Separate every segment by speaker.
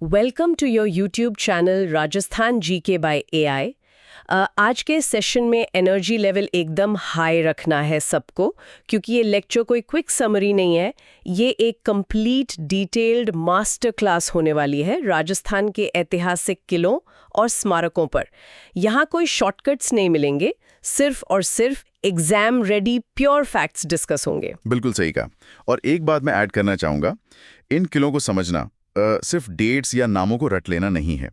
Speaker 1: Welcome to your YouTube channel Rajasthan GK by AI. आज के session में एनर्जी लेवल एकदम हाई रखना है सबको, क्योंकि ये लेक्चर कोई क्विक समरी नहीं है। ये एक कंप्लीट डिटेल्ड मास्टर क्लास होने वाली है राजस्थान के ऐतिहासिक किलों और स्मारकों पर। यहाँ कोई शॉर्टकट्स नहीं मिलेंगे, सिर्फ और सिर्फ exam ready pure facts discuss होंगे।
Speaker 2: बिल्कुल सही कहा। और एक बात मैं ऐड करना चाहूँगा, इन किलों को समझना सिर्फ डेट्स या नामों को रट लेना नहीं है।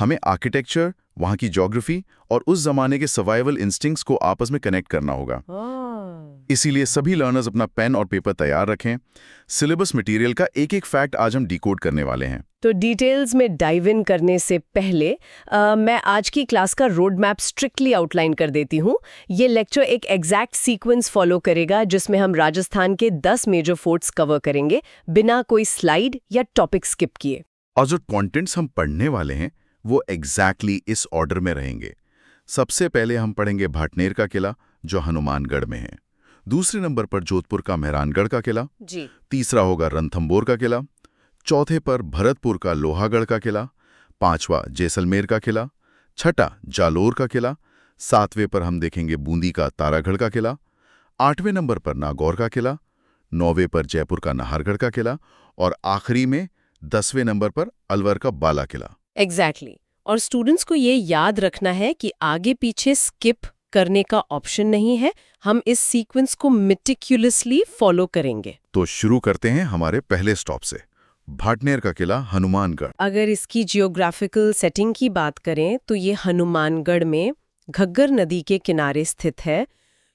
Speaker 2: हमें आर्किटेक्चर, वहाँ की ज्योग्राफी और उस जमाने के सर्वाइवल इंस्टिंक्ट्स को आपस में कनेक्ट करना होगा। इसीलिए सभी लर्नर्स अपना पेन और पेपर तैयार रखें। सिलेबस मटेरियल का एक एक फैक्ट आज हम डिकोड करने वाले हैं।
Speaker 1: तो डिटेल्स में डाइव इन करने से पहले मैं आज की क्लास का रोड मैप स्ट्रिक्टली आउटलाइन कर देती हूँ। ये लेक्चर एक एग्जैक्ट सीक्वेंस फॉलो करेगा, जिसमें हम राजस्थान के 10 मेजर फोर्ट्स कवर करेंगे बिना कोई स्लाइड या टॉपिक स्किप किए।
Speaker 2: और जो कॉन्टेंट्स हम पढ़ने वाले हैं वो एग्जैक्टली इस ऑर्डर में रहेंगे। सबसे पहले हम पढ़ेंगे भाटनेर का किला, जो हनुमानगढ़ में है। दूसरे नंबर पर जोधपुर का मेहरानगढ़ का किला
Speaker 1: जी।
Speaker 2: तीसरा होगा रणथंभौर का किला। चौथे पर भरतपुर का लोहागढ़ का किला। पांचवा जैसलमेर का किला। छठा जालोर का किला। सातवें पर हम देखेंगे बूंदी का तारागढ़ का किला। आठवें नंबर पर नागौर का किला। नौवें पर जयपुर का नाहरगढ़ का किला। और आखिरी में 10वें नंबर पर अलवर का बाला किला।
Speaker 1: एग्जैक्टली। और स्टूडेंट्स को ये याद रखना है कि आगे पीछे स्किप करने का ऑप्शन नहीं है। हम इस सीक्वेंस को मेटिक्युलसली फॉलो करेंगे।
Speaker 2: तो शुरू करते हैं हमारे पहले स्टॉप से, भाटनेर का किला हनुमानगढ़।
Speaker 1: अगर इसकी जियोग्राफिकल सेटिंग की बात करें तो ये हनुमानगढ़ में घग्गर नदी के किनारे स्थित है।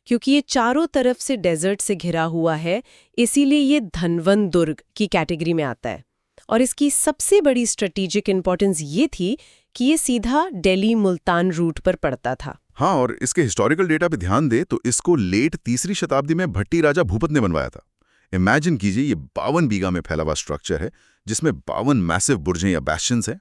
Speaker 1: क्योंकि ये चारों तरफ से डेजर्ट से घिरा हुआ है, इसीलिए ये धनवन दुर्ग की कैटेगरी में आता है। और इसकी सबसे बड़ी स्ट्रेटेजिक इंपॉर्टेंस ये थी कि ये सीधा दिल्ली मुल्तान रूट पर पड़ता था।
Speaker 2: हाँ, और इसके हिस्टोरिकल डेटा पे ध्यान दे तो इसको लेट 3री शताब्दी में भट्टी राजा भूपत ने बनवाया था। इमेजिन कीजिए, ये 52 बीघा में फैला हुआ स्ट्रक्चर है, जिसमें 52 मैसिव बुर्जें या बैस्शंस हैं।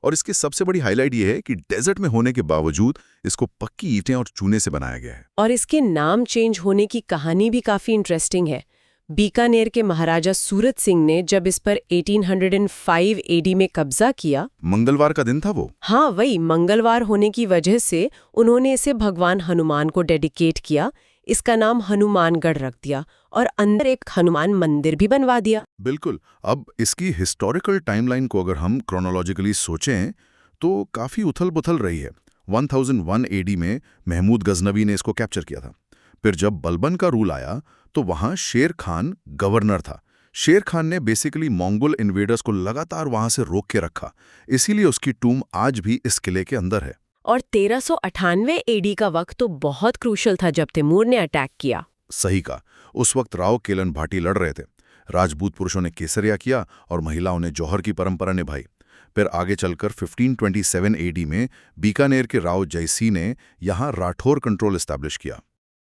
Speaker 2: और इसकी सबसे बड़ी हाईलाइट ये है कि डेजर्ट में होने के बावजूद इसको पक्की ईंटें और चूने से बनाया गया है।
Speaker 1: और इसके नाम चेंज होने की कहानी भी काफी इंटरेस्टिंग है। बीकानेर के महाराजा सूरत सिंह ने जब इस पर 1805 एडी में कब्जा किया।
Speaker 2: मंगलवार का दिन था वो।
Speaker 1: हाँ, वही मंगलवार होने की वजह से उन्होंने इसे भगवान हनुमान को डेडिकेट किया। इसका नाम हनुमानगढ़ रख दिया और अंदर एक हनुमान मंदिर भी बनवा दिया।
Speaker 2: बिल्कुल। अब इसकी हिस्टोरिकल टाइमलाइन को अगर हम क्रोनोलॉजिकली सोचें तो काफ़ी उथल-पुथल रही है। 1001 एडी में महमूद गजनवी ने इसको कैप्चर किया था। फिर जब बलबन का रूल आया तो वहाँ शेर खान गवर्नर था। शेर खान ने बेसिकली मंगोल इन्वेडर्स को लगातार वहाँ से रोक के रखा, इसीलिए उसकी टूम आज भी इस किले के अंदर है।
Speaker 1: और 1398 एडी का वक्त तो बहुत क्रूशल था, जब तैमूर ने अटैक किया।
Speaker 2: सही कहा। उस वक्त राव केलन भाटी लड़ रहे थे। राजपूत पुरुषों ने केसरिया किया और महिलाओं ने जौहर की परंपरा निभाई। फिर आगे चलकर 1527 एडी में बीकानेर के राव जयसिंह ने यहाँ राठौर कंट्रोल एस्टैब्लिश किया।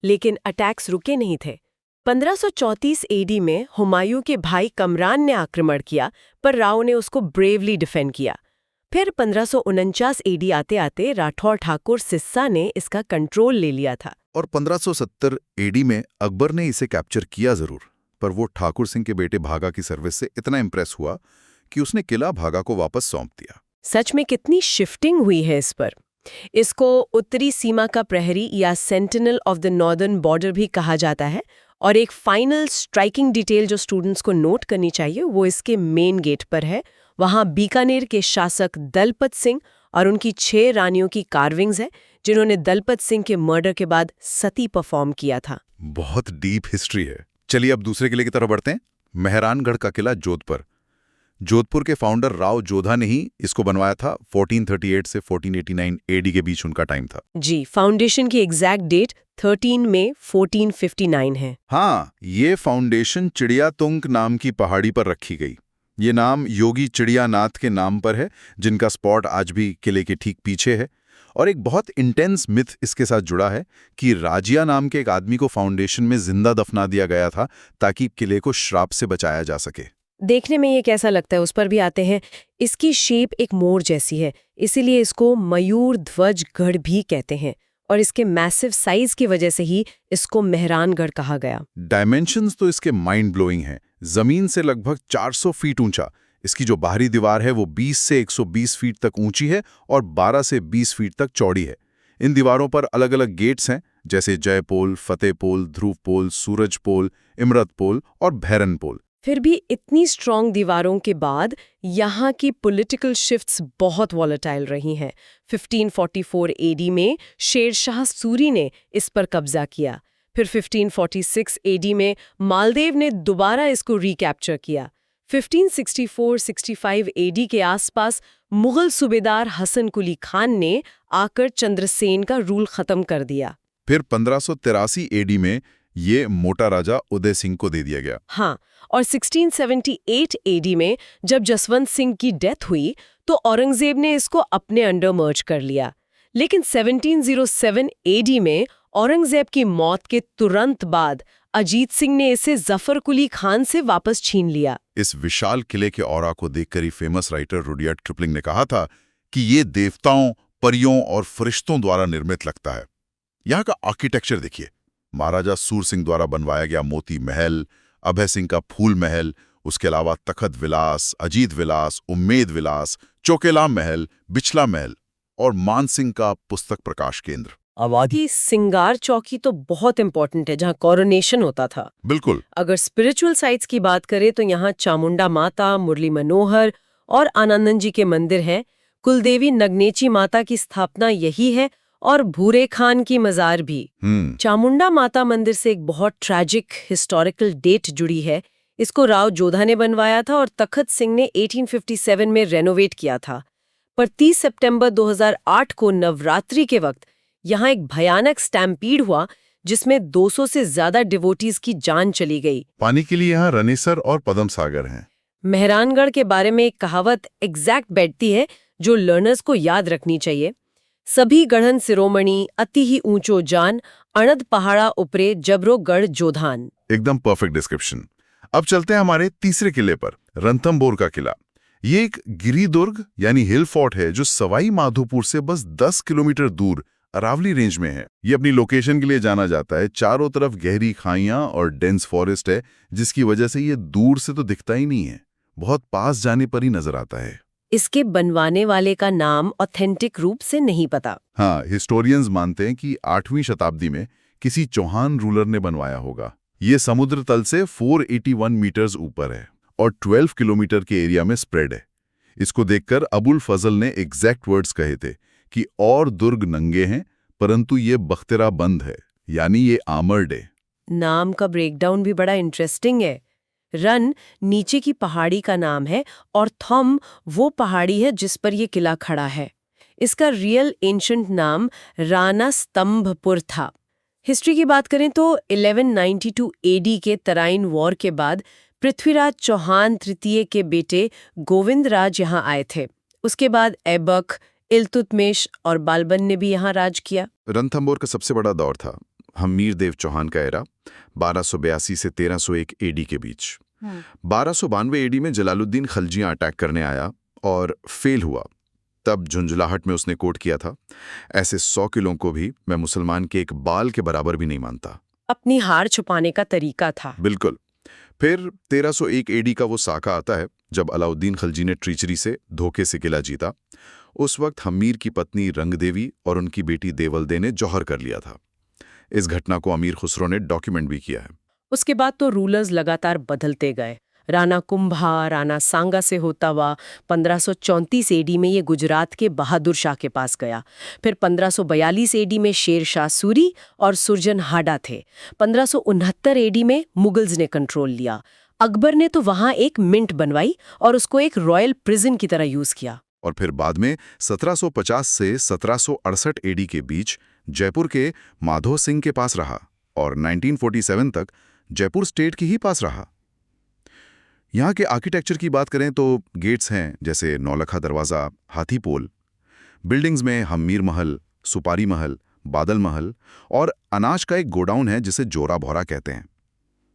Speaker 1: लेकिन अटैक्स रुके नहीं थे। 1534 एडी में हुमायूं के भाई कमरान ने आक्रमण किया, पर राव ने उसको ब्रेवली डिफेंड किया। फिर 1549 एडी आते आते राठौर ठाकुर सिस्सा ने इसका कंट्रोल ले लिया था।
Speaker 2: और 1570 एडी में अकबर ने इसे कैप्चर किया जरूर, पर वो ठाकुर सिंह के बेटे भागा की सर्विस से इतना इम्प्रेस हुआ कि उसने किला भागा को वापस सौंप दिया।
Speaker 1: सच में कितनी शिफ्टिंग हुई है इस पर। इसको उत्तरी सीमा का प्रहरी या sentinel of the northern border भी कहा जाता है। और एक फाइनल स्ट्राइकिंग डिटेल जो स्टूडेंट्स को नोट करनी चाहिए वो इसके मेन गेट पर है। वहाँ बीकानेर के शासक दलपत सिंह और उनकी 6 रानियों की कार्विंग्स है, जिन्होंने दलपत सिंह के मर्डर के बाद सती परफॉर्म किया था।
Speaker 2: बहुत डीप हिस्ट्री है। चलिए अब दूसरे किले की तरफ बढ़ते हैं। मेहरानगढ़ का किला जोधपुर। जोधपुर के फाउंडर राव जोधा ने ही इसको बनवाया था। 1438 से 1489 एडी के बीच उनका टाइम था।
Speaker 1: जी, फाउंडेशन की एग्जैक्ट डेट 13 मई 1459 है।
Speaker 2: हाँ, ये फाउंडेशन चिड़ियातुंग नाम की पहाड़ी पर रखी गई। ये नाम योगी चिड़ियानाथ के नाम पर है, जिनका स्पॉट आज भी किले के ठीक पीछे है। और एक बहुत इंटेंस मिथ इसके साथ जुड़ा है कि राजिया नाम के एक आदमी को फाउंडेशन में जिंदा दफना दिया गया था ताकि किले को श्राप से बचाया जा सके।
Speaker 1: देखने में ये कैसा लगता है उस पर भी आते हैं। इसकी शेप एक मोर जैसी है, इसीलिए इसको मयूर ध्वज गढ़ भी कहते हैं। और इसके मैसिव साइज की वजह से ही इसको मेहरानगढ़ कहा गया।
Speaker 2: डायमेंशंस तो इसके माइंड ब्लोइंग हैं। जमीन से लगभग 400 फीट ऊंचा, इसकी जो बाहरी दीवार है वो 20 से 120 फीट तक ऊंची है और 12 से 20 फीट तक चौड़ी है। इन दीवारों पर अलग अलग गेट्स हैं, जैसे जय पोल, फतेह पोल, ध्रुव पोल, सूरज पोल, इमरत पोल और भैरन पोल।
Speaker 1: फिर भी इतनी स्ट्रॉन्ग दीवारों के बाद यहाँ की पॉलिटिकल शिफ्ट्स बहुत वॉलेटाइल रही हैं। 1544 एडी में शेर शाह सूरी ने इस पर कब्जा किया। फिर 1546 एडी में मालदेव ने दोबारा इसको रिकैप्चर किया। 1564-65 एडी के आसपास मुगल सूबेदार हसन कुली खान ने आकर चंद्रसेन का रूल खत्म कर दिया।
Speaker 2: फिर 1583 एडी में ये मोटा राजा उदय सिंह को दे दिया गया।
Speaker 1: हाँ, और 1678 एडी में जब जसवंत सिंह की डेथ हुई तो औरंगजेब ने इसको अपने अंडर मर्ज कर लिया। लेकिन 1707 एडी में औरंगजेब की मौत के तुरंत बाद अजीत सिंह ने इसे जफर कुली खान से वापस छीन लिया।
Speaker 2: इस विशाल किले के औरा को देखकर ही फेमस राइटर रुडयार्ड किपलिंग ने कहा था कि ये देवताओं, परियों और फरिश्तों द्वारा निर्मित लगता है। यहाँ का आर्किटेक्चर देखिए, महाराजा सूर सिंह द्वारा बनवाया गया मोती महल, अभय सिंह का फूल महल, उसके अलावा तखत विलास, अजीत विलास, उम्मेद विलास, चौकेलाम महल, बिचला महल और मान सिंह का पुस्तक प्रकाश केंद्र।
Speaker 1: आबादी सिंगार चौकी तो बहुत इंपॉर्टेंट है, जहाँ कोरोनेशन होता था।
Speaker 2: बिल्कुल।
Speaker 1: अगर स्पिरिचुअल साइट्स की बात करें तो यहाँ चामुंडा माता, मुरली मनोहर और आनंदन जी के मंदिर हैं। कुलदेवी नगनेची माता की स्थापना यही है और भूरे खान की मजार भी। चामुंडा माता मंदिर से एक बहुत ट्रैजिक हिस्टोरिकल डेट जुड़ी है। इसको राव जोधा ने बनवाया था और तखत सिंह ने 1857 में रेनोवेट किया था। पर 30 सितंबर 2008 को नवरात्रि के वक्त यहाँ एक भयानक स्टैम्पीड हुआ जिसमें 200 से ज्यादा डिवोटीज की जान चली गई।
Speaker 2: पानी के लिए यहाँ रनेसर और पदम सागर हैं।
Speaker 1: मेहरानगढ़ के बारे में एक कहावत एग्जैक्ट बैठती है जो लर्नर्स को याद रखनी चाहिए। सभी गढ़न सिरोमणि अति ही ऊंचो जान, अणद पहाड़ा उपरे जबरो गढ़ जोधान।
Speaker 2: एकदम परफेक्ट डिस्क्रिप्शन। अब चलते हैं हमारे तीसरे किले पर, रणथंभौर का किला। ये एक गिरिदुर्ग यानी हिल फोर्ट है जो सवाई माधोपुर से बस 10 किलोमीटर दूर अरावली रेंज में है। ये अपनी लोकेशन के लिए जाना जाता है। चारों तरफ गहरी खाइयां और डेंस फॉरेस्ट है, जिसकी वजह से ये दूर से तो दिखता ही नहीं है, बहुत पास जाने पर ही नजर आता है।
Speaker 1: इसके बनवाने वाले का नाम ऑथेंटिक रूप से नहीं पता।
Speaker 2: हाँ, हिस्टोरियंस मानते हैं कि 8वीं शताब्दी में किसी चौहान रूलर ने बनवाया होगा। ये समुद्र तल से 481 मीटर्स ऊपर है और 12 किलोमीटर के एरिया में स्प्रेड है। इसको देखकर अबुल फजल ने एग्जैक्ट वर्ड्स कहे थे कि और दुर्ग नंगे हैं परंतु ये बख्तरा बंद है, यानी ये आर्मर्ड है।
Speaker 1: नाम का ब्रेकडाउन भी बड़ा इंटरेस्टिंग है। रन नीचे की पहाड़ी का नाम है और थम वो पहाड़ी है जिस पर ये किला खड़ा है। इसका रियल एंशंट नाम राणा स्तंभपुर था। हिस्ट्री की बात करें तो 1192 एडी के तराइन वॉर के बाद पृथ्वीराज चौहान तृतीय के बेटे गोविंद राज यहाँ आए थे। उसके बाद ऐबक, इल्तुतमिश और बालबन ने भी यहाँ राज किया।
Speaker 2: रणथंभौर का सबसे बड़ा दौर था हमीर देव चौहान का एरा, 1282 से 1301 एडी के बीच। 1292 एडी में जलालुद्दीन खलजियां अटैक करने आया और फेल हुआ। तब झुंझुलाहट में उसने कोट किया था, ऐसे 100 किलों को भी मैं मुसलमान के एक बाल के बराबर भी नहीं मानता।
Speaker 1: अपनी हार छुपाने का तरीका था।
Speaker 2: बिल्कुल। फिर 1301 एडी का वो साका आता है जब अलाउद्दीन खलजी ने ट्रीचरी से धोखे से किला जीता। उस वक्त हमीर की पत्नी रंगदेवी और उनकी बेटी देवलदे ने जौहर कर लिया था। इस घटना को अमीर खुसरो ने डॉक्यूमेंट भी किया है।
Speaker 1: उसके बाद तो रूलर्स लगातार बदलते गए। राणा कुंभा, राणा सांगा से होता हुआ 1534 एडी में ये गुजरात के बहादुर शाह के पास गया। फिर 1542 एडी में शेर शाह सूरी और सुरजन हाडा थे। 1569 एडी में मुगल्स ने कंट्रोल लिया। अकबर ने तो वहां एक मिंट बनवाई और उसको एक रॉयल प्रिजन की तरह यूज किया।
Speaker 2: और फिर बाद में 1750 से 1768 एडी के बीच जयपुर के माधो सिंह के पास रहा और 1947 तक जयपुर स्टेट के ही पास रहा। यहाँ के आर्किटेक्चर की बात करें तो गेट्स हैं जैसे नौलखा दरवाज़ा, हाथी पोल। बिल्डिंग्स में हमीर महल, सुपारी महल, बादल महल और अनाज का एक गोडाउन है जिसे जोरा भौरा कहते हैं।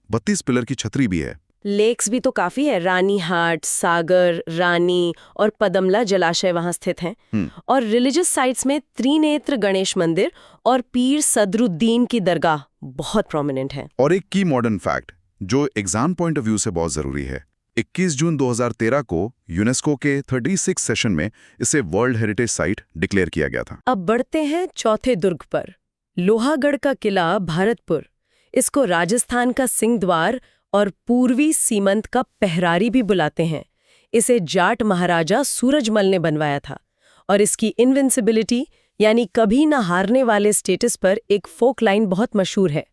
Speaker 2: 32 पिलर की छतरी भी है।
Speaker 1: लेक्स भी तो काफी है। रानी हाट, सागर, रानी और पदमला जलाशय वहां स्थित हैं। और रिलीजियस साइट्स में त्रिनेत्र गणेश मंदिर और पीर सदरुद्दीन की दरगाह बहुत प्रोमिनेंट है।
Speaker 2: और एक की मॉडर्न फैक्ट जो एग्जाम पॉइंट ऑफ व्यू से बहुत जरूरी है, 21 जून 2013 को यूनेस्को के 36 सेशन में इसे वर्ल्ड हेरिटेज साइट डिक्लेयर किया गया था।
Speaker 1: अब बढ़ते हैं चौथे दुर्ग पर, लोहागढ़ का किला भरतपुर। इसको राजस्थान का सिंह द्वार और पूर्वी सीमंत का पहरारी भी बुलाते हैं। इसे जाट महाराजा सूरजमल ने बनवाया था और इसकी इनविंसिबिलिटी यानी कभी न हारने वाले स्टेटस पर एक फोक लाइन बहुत मशहूर है।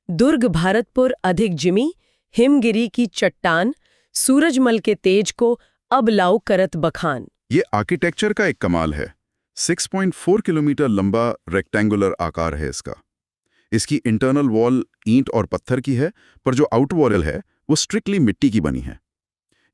Speaker 1: दुर्ग भरतपुर अधिक जिमी, हिमगिरी की चट्टान, सूरजमल के तेज को अब लाओ करत बखान।
Speaker 2: ये आर्किटेक्चर का एक कमाल है। 6.4 किलोमीटर लंबा रेक्टेंगुलर आकार है इसका। इसकी इंटरनल वॉल ईंट और पत्थर की है, पर जो आउट वॉल है वो स्ट्रिक्टली मिट्टी की बनी है।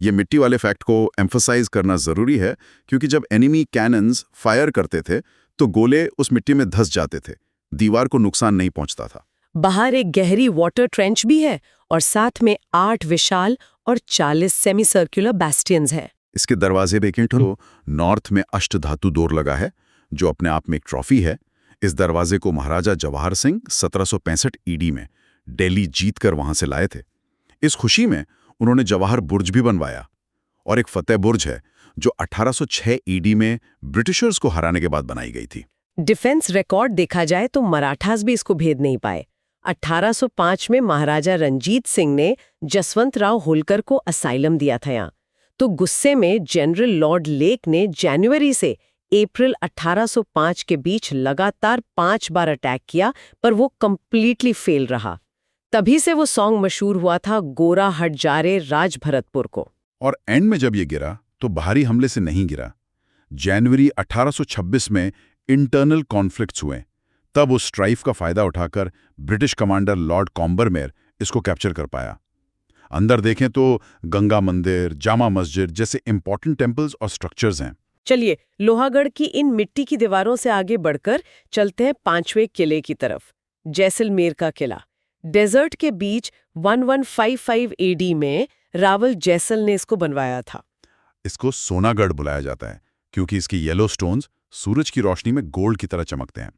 Speaker 2: ये मिट्टी वाले फैक्ट को एम्फसाइज करना जरूरी है, क्योंकि जब एनिमी कैनन्स फायर करते थे तो गोले उस मिट्टी में धंस जाते थे, दीवार को नुकसान नहीं पहुंचता था।
Speaker 1: बाहर एक गहरी वाटर ट्रेंच भी है और साथ में 8 विशाल और 40 सेमी सर्कुलर बैस्टियंस हैं।
Speaker 2: इसके दरवाजे देखें तो नॉर्थ में अष्टधातु डोर लगा है, जो अपने आप में एक ट्रॉफी है। इस दरवाजे को महाराजा जवाहर सिंह 1765 ईडी में दिल्ली जीतकर वहां से लाए थे। इस खुशी में उन्होंने जवाहर बुर्ज भी बनवाया, और एक फतेह बुर्ज है जो 1806 ईडी में ब्रिटिशर्स को हराने के बाद बनाई गई थी।
Speaker 1: डिफेंस रिकॉर्ड देखा जाए तो मराठास भी इसको भेद नहीं पाए। 1805 में महाराजा रंजीत सिंह ने जसवंत राव होलकर को असाइलम दिया था यहाँ। तो गुस्से में जनरल लॉर्ड लेक ने जनवरी से अप्रैल 1805 के बीच लगातार 5 बार अटैक किया, पर वो कंप्लीटली फेल रहा। तभी से वो सॉन्ग मशहूर हुआ था, गोरा हट जा रे राज भरतपुर को।
Speaker 2: और एंड में जब ये गिरा तो बाहरी हमले से नहीं गिरा। जनवरी 1826 में इंटरनल कॉन्फ्लिक्ट्स हुए। तब उस स्ट्राइफ का फायदा उठाकर ब्रिटिश कमांडर लॉर्ड कॉम्बरमेयर इसको कैप्चर कर पाया। अंदर देखें तो गंगा मंदिर, जामा मस्जिद जैसे इंपॉर्टेंट टेम्पल्स और स्ट्रक्चर्स हैं।
Speaker 1: चलिए लोहागढ़ की इन मिट्टी की दीवारों से आगे बढ़कर चलते हैं 5वें किले की तरफ, जैसलमेर का किला। डेजर्ट के बीच 1155 एडी में रावल जैसल ने इसको बनवाया था।
Speaker 2: इसको सोनागढ़ बुलाया जाता है क्योंकि इसकी येलो स्टोन्स सूरज की रोशनी में गोल्ड की तरह चमकते हैं।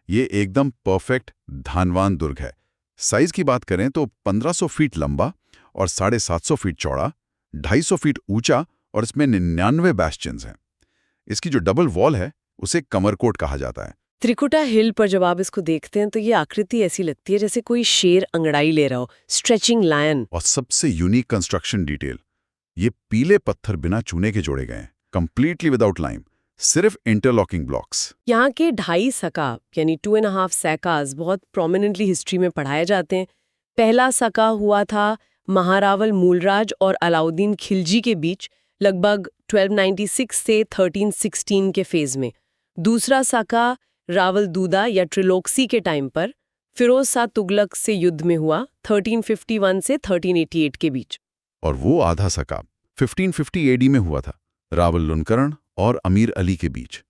Speaker 2: ये एकदम परफेक्ट धानवान दुर्ग है। साइज की बात करें तो 1500 फीट लंबा और 750 फीट चौड़ा, 250 फीट ऊंचा, और इसमें 99 बैस्टियंस हैं। इसकी जो डबल वॉल है उसे कमरकोट कहा जाता है।
Speaker 1: त्रिकुटा हिल पर जब आप इसको देखते हैं तो ये आकृति ऐसी लगती है जैसे कोई शेर अंगड़ाई ले रहा हो, स्ट्रेचिंग लायन।
Speaker 2: और सबसे यूनिक कंस्ट्रक्शन डिटेल, ये पीले पत्थर बिना चूने के जोड़े गए हैं, कंप्लीटली विदाउट लाइम, सिर्फ इंटरलॉकिंग ब्लॉक्स।
Speaker 1: यहाँ के 2.5 सका यानी 2.5 सैकाज बहुत प्रोमिनेंटली हिस्ट्री में पढ़ाए जाते हैं। पहला सका हुआ था महारावल मूलराज और अलाउद्दीन खिलजी के बीच लगभग 1296 से 1316 के फेज में। दूसरा साका रावल दूदा या ट्रिलोक्सी के टाइम पर फिरोज शाह तुगलक से युद्ध में हुआ 1351 से 1388 के बीच।
Speaker 2: और वो आधा सका 1550 एडी में हुआ था रावल लुनकरण और अमीर अली के बीच।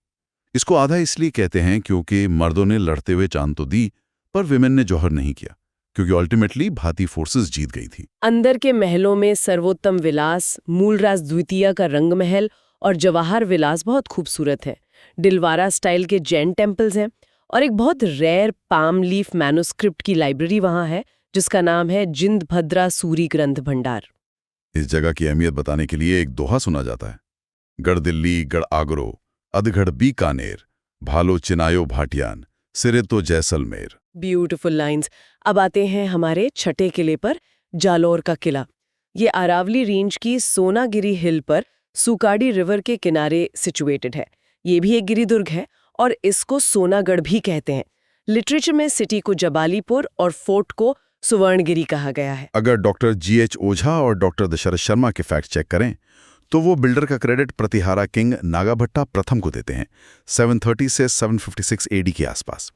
Speaker 2: इसको आधा इसलिए कहते हैं क्योंकि मर्दों ने लड़ते हुए जान तो दी, पर विमेन ने जौहर नहीं किया, क्योंकि अल्टीमेटली भाती फोर्सेस जीत गई थी।
Speaker 1: अंदर के महलों में सर्वोत्तम विलास, मूलराज द्वितीय का रंग महल और जवाहर विलास बहुत खूबसूरत है। दिलवारा स्टाइल के जैन टेम्पल्स हैं और एक बहुत रेयर पाम लीफ मैन्युस्क्रिप्ट की लाइब्रेरी वहां है जिसका नाम है जिंद भद्रा सूरी ग्रंथ भंडार।
Speaker 2: इस जगह की अहमियत बताने के लिए एक दोहा सुना जाता है, गढ़ दिल्ली गढ़ आगरो, अधगढ़ बीकानेर, भालो चिनायो भाटियान, सिरे तो जैसलमेर।
Speaker 1: Beautiful lines. अब आते हैं हमारे छठे किले पर, जालौर का किला। ये अरावली रेंज की सोनागिरी हिल पर सुकाडी रिवर के किनारे सिचुएटेड है। ये भी एक गिरिदुर्ग है और इसको सोनागढ़ भी कहते हैं। लिटरेचर में सिटी को जबालीपुर और फोर्ट को सुवर्णगिरी कहा गया है।
Speaker 2: अगर डॉक्टर GH ओझा और डॉक्टर दशरथ शर्मा के फैक्ट चेक करें तो वो बिल्डर का क्रेडिट प्रतिहारा किंग नागाभट्टा प्रथम को देते हैं, 730 से 756 एडी के आसपास।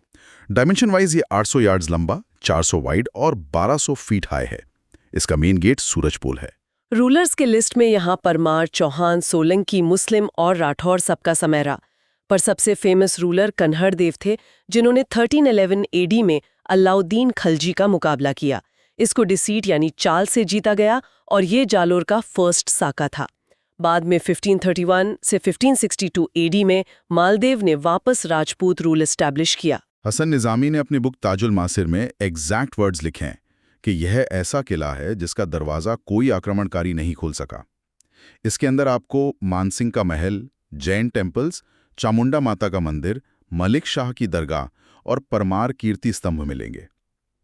Speaker 2: डायमेंशन वाइज ये 800 यार्ड्स लंबा, 400 वाइड और 1200 फीट हाई है। इसका मेन गेट सूरजपोल है।
Speaker 1: रूलर्स के लिस्ट में यहाँ परमार, चौहान, सोलंकी, मुस्लिम और राठौर सबका समय रहा, पर सबसे फेमस रूलर कन्हड़ देव थे जिन्होंने 1311 एडी में अलाउद्दीन खलजी का मुकाबला किया। इसको डिसीट यानी चाल से जीता गया और ये जालोर का फर्स्ट साका था। बाद में 1531 से 1562 एडी में मालदेव ने वापस राजपूत रूल एस्टैब्लिश किया।
Speaker 2: हसन निजामी ने अपनी बुक ताजुल मासिर में एग्जैक्ट वर्ड्स लिखे हैं कि यह ऐसा किला है जिसका दरवाजा कोई आक्रमणकारी नहीं खोल सका। इसके अंदर आपको मानसिंह का महल, जैन टेम्पल्स, चामुंडा माता का मंदिर, मलिक शाह की दरगाह और परमार कीर्ति स्तंभ मिलेंगे।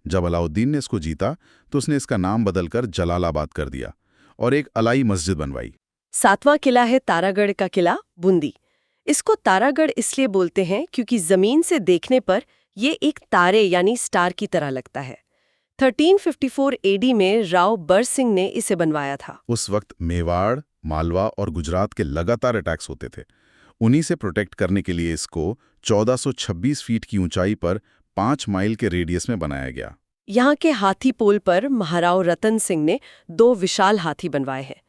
Speaker 2: जब अलाउद्दीन ने इसको जीता तो उसने इसका नाम बदलकर जलालाबाद कर दिया और एक अलाई मस्जिद बनवाई।
Speaker 1: 7वां किला है तारागढ़ का किला, बूंदी। इसको तारागढ़ इसलिए बोलते हैं क्योंकि जमीन से देखने पर ये एक तारे यानी स्टार की तरह लगता है। 1354 एडी में राव बर सिंह ने इसे बनवाया था।
Speaker 2: उस वक्त मेवाड़, मालवा और गुजरात के लगातार अटैक्स होते थे। उन्हीं से प्रोटेक्ट करने के लिए इसको 1426 फीट की ऊंचाई पर 5 माइल के रेडियस में बनाया गया।
Speaker 1: यहाँ के हाथी पोल पर महाराव रतन सिंह ने 2 विशाल हाथी बनवाए हैं।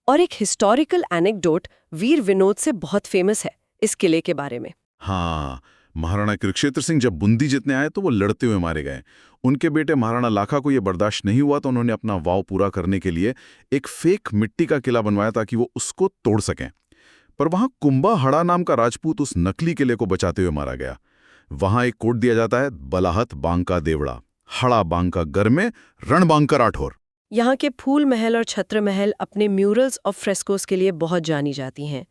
Speaker 1: और एक हिस्टोरिकल एनेक्डोट वीर विनोद से बहुत फेमस है इस किले के बारे में।
Speaker 2: हाँ, महाराणा कुरुक्षेत्र सिंह जब बूंदी जीतने आए तो वो लड़ते हुए मारे गए। उनके बेटे महाराणा लाखा को यह बर्दाश्त नहीं हुआ तो उन्होंने अपना वाव पूरा करने के लिए एक फेक मिट्टी का किला बनवाया ताकि वो उसको तोड़ सकें। पर वहां कुंभा हड़ा नाम का राजपूत उस नकली किले को बचाते हुए मारा गया। वहां एक कोड दिया जाता है, बलाहत बांका देवड़ा, हड़ा बांका घर में रण बांका राठौर।
Speaker 1: यहाँ के फूल महल और छत्र महल अपने म्यूरल्स और फ्रेस्कोस के लिए बहुत जानी जाती हैं।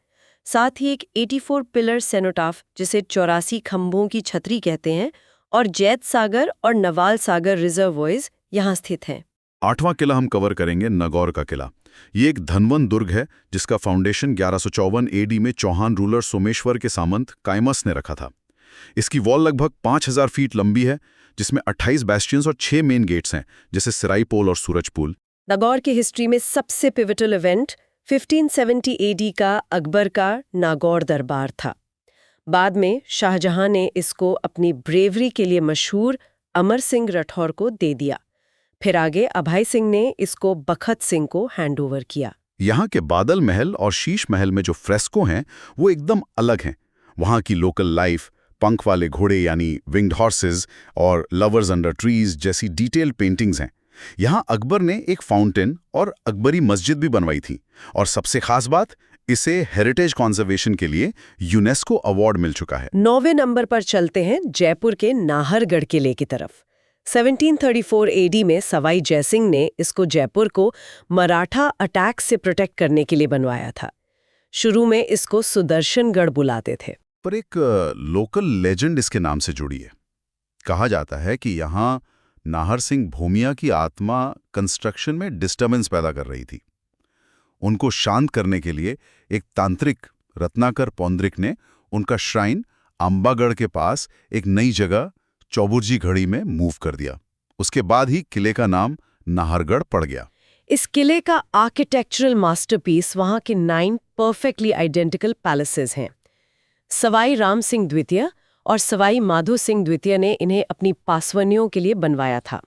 Speaker 1: साथ ही एक 84 पिलर सेनोटाफ, जिसे 84 खंभों की छतरी कहते हैं, और जैत सागर और नवाल सागर रिजर्वॉयर्स यहाँ स्थित हैं।
Speaker 2: 8वां किला हम कवर करेंगे, नगौर का किला। ये एक धनवन दुर्ग है जिसका फाउंडेशन 1154 एडी में चौहान रूलर सोमेश्वर के सामंत कायमस ने रखा था। इसकी वॉल लगभग 5000 फीट लंबी है, जिसमें 28 बैस्टियंस और 6 मेन गेट्स हैं, जैसे सिराई पोल और सूरज पोल।
Speaker 1: नागौर की हिस्ट्री में सबसे पिवटल इवेंट 1570 एडी का अकबर का नागौर दरबार था। बाद में शाहजहां ने इसको अपनी ब्रेवरी के लिए मशहूर अमर सिंह राठौर को दे दिया। फिर आगे अभय सिंह ने इसको बखत सिंह को हैंडओवर किया।
Speaker 2: यहाँ के बादल महल और शीश महल में जो फ्रेस्को हैं वो एकदम अलग हैं। वहाँ की लोकल लाइफ, पंख वाले घोड़े यानी विंग्ड हॉर्सेस और लवर्स अंडर ट्रीज जैसी डिटेल पेंटिंग्स हैं। यहाँ अकबर ने एक फाउंटेन और अकबरी मस्जिद भी बनवाई थी, और सबसे खास बात, इसे हेरिटेज कॉन्जर्वेशन के लिए यूनेस्को अवार्ड मिल चुका है।
Speaker 1: 9वें नंबर पर चलते हैं जयपुर के नाहरगढ़ किले की तरफ। 1734 एडी में सवाई जयसिंह ने इसको जयपुर को मराठा अटैक से प्रोटेक्ट करने के लिए बनवाया था। शुरू में इसको सुदर्शनगढ़ बुलाते थे,
Speaker 2: पर एक लोकल लेजेंड इसके नाम से जुड़ी है। कहा जाता है कि यहाँ नाहर सिंह भूमिया की आत्मा कंस्ट्रक्शन में डिस्टर्बेंस पैदा कर रही थी। उनको शांत करने के लिए एक तांत्रिक रत्नाकर पौंद्रिक ने उनका श्राइन अंबागढ़ के पास एक नई जगह चौबुर्जी घड़ी में मूव कर दिया। उसके बाद ही किले का नाम नाहरगढ़ पड़ गया।
Speaker 1: इस किले का आर्किटेक्चरल मास्टरपीस वहां के 9 परफेक्टली आइडेंटिकल पैलेसेस हैं। सवाई राम सिंह द्वितीय और सवाई माधो सिंह द्वितीय ने इन्हें अपनी पासवानियों के लिए बनवाया था।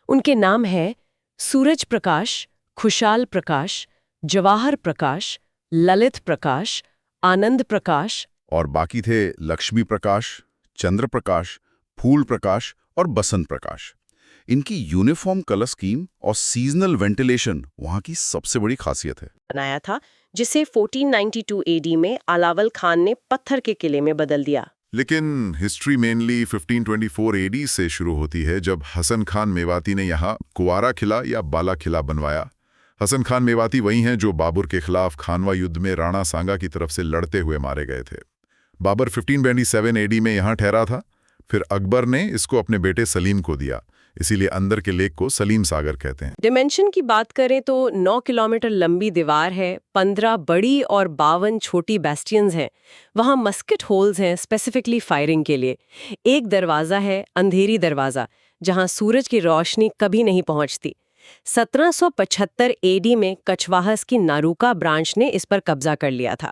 Speaker 1: उनके नाम हैं सूरज प्रकाश, खुशाल प्रकाश, जवाहर प्रकाश, ललित प्रकाश, आनंद प्रकाश,
Speaker 2: और बाकी थे लक्ष्मी प्रकाश, चंद्र प्रकाश, फूल प्रकाश और बसंत प्रकाश। इनकी यूनिफॉर्म कलर स्कीम और सीजनल वेंटिलेशन वहां की सबसे बड़ी खासियत है।
Speaker 1: बनाया था, जिसे 1492 एडी में अलावल खान ने पत्थर के किले में बदल दिया।
Speaker 2: लेकिन हिस्ट्री मेनली 1524 एडी से शुरू होती है, जब हसन खान मेवाती ने यहाँ कुआरा किला या बाला किला बनवाया। हसन खान मेवाती वही हैं जो बाबर के खिलाफ खानवा युद्ध में राणा सांगा की तरफ से लड़ते हुए मारे गए थे। बाबर 1527 एडी में यहाँ ठहरा था। फिर अकबर ने इसको अपने बेटे सलीम को दिया, इसीलिए अंदर के लेक को सलीम सागर कहते हैं।
Speaker 1: डिमेंशन की बात करें तो 9 किलोमीटर लंबी दीवार है, 15 बड़ी और 52 छोटी बेस्टियंस हैं। वहाँ मस्केट होल्स हैं स्पेसिफिकली फायरिंग के लिए। एक दरवाज़ा है, अंधेरी दरवाज़ा, जहाँ सूरज की रोशनी कभी नहीं पहुँचती। 1775 एडी में कछवाहस की नारूका ब्रांच ने इस पर कब्जा कर लिया था।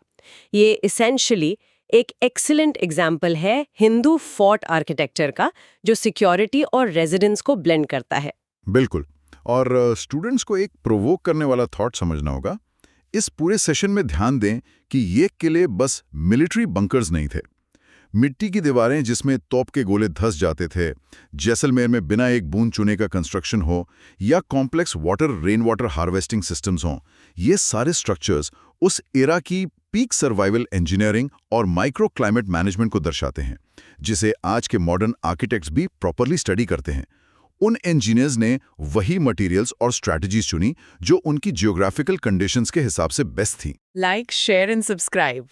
Speaker 1: ये इसेंशियली एक एक्सीलेंट एग्जाम्पल है हिंदू फोर्ट आर्किटेक्चर का, जो सिक्योरिटी और रेजिडेंस को ब्लेंड करता है।
Speaker 2: बिल्कुल। और स्टूडेंट्स को एक प्रोवोक करने वाला थॉट समझना होगा। इस पूरे सेशन में ध्यान दें कि ये किले बस मिलिट्री बंकर्स नहीं थे। मिट्टी की दीवारें जिसमें तोप के गोले धंस जाते थे, जैसलमेर में बिना एक बूंद चूने का कंस्ट्रक्शन हो, या complex rain water harvesting systems हों, ये सारे स्ट्रक्चर्स उस एरा की पीक सर्वाइवल इंजीनियरिंग और माइक्रो क्लाइमेट मैनेजमेंट को दर्शाते हैं, जिसे आज के मॉडर्न आर्किटेक्ट्स भी प्रॉपरली स्टडी करते हैं। उन इंजीनियर्स ने वही मटेरियल्स और स्ट्रैटेजीज चुनी जो उनकी जियोग्राफिकल कंडीशंस के हिसाब से बेस्ट थी।
Speaker 3: Like, share and subscribe.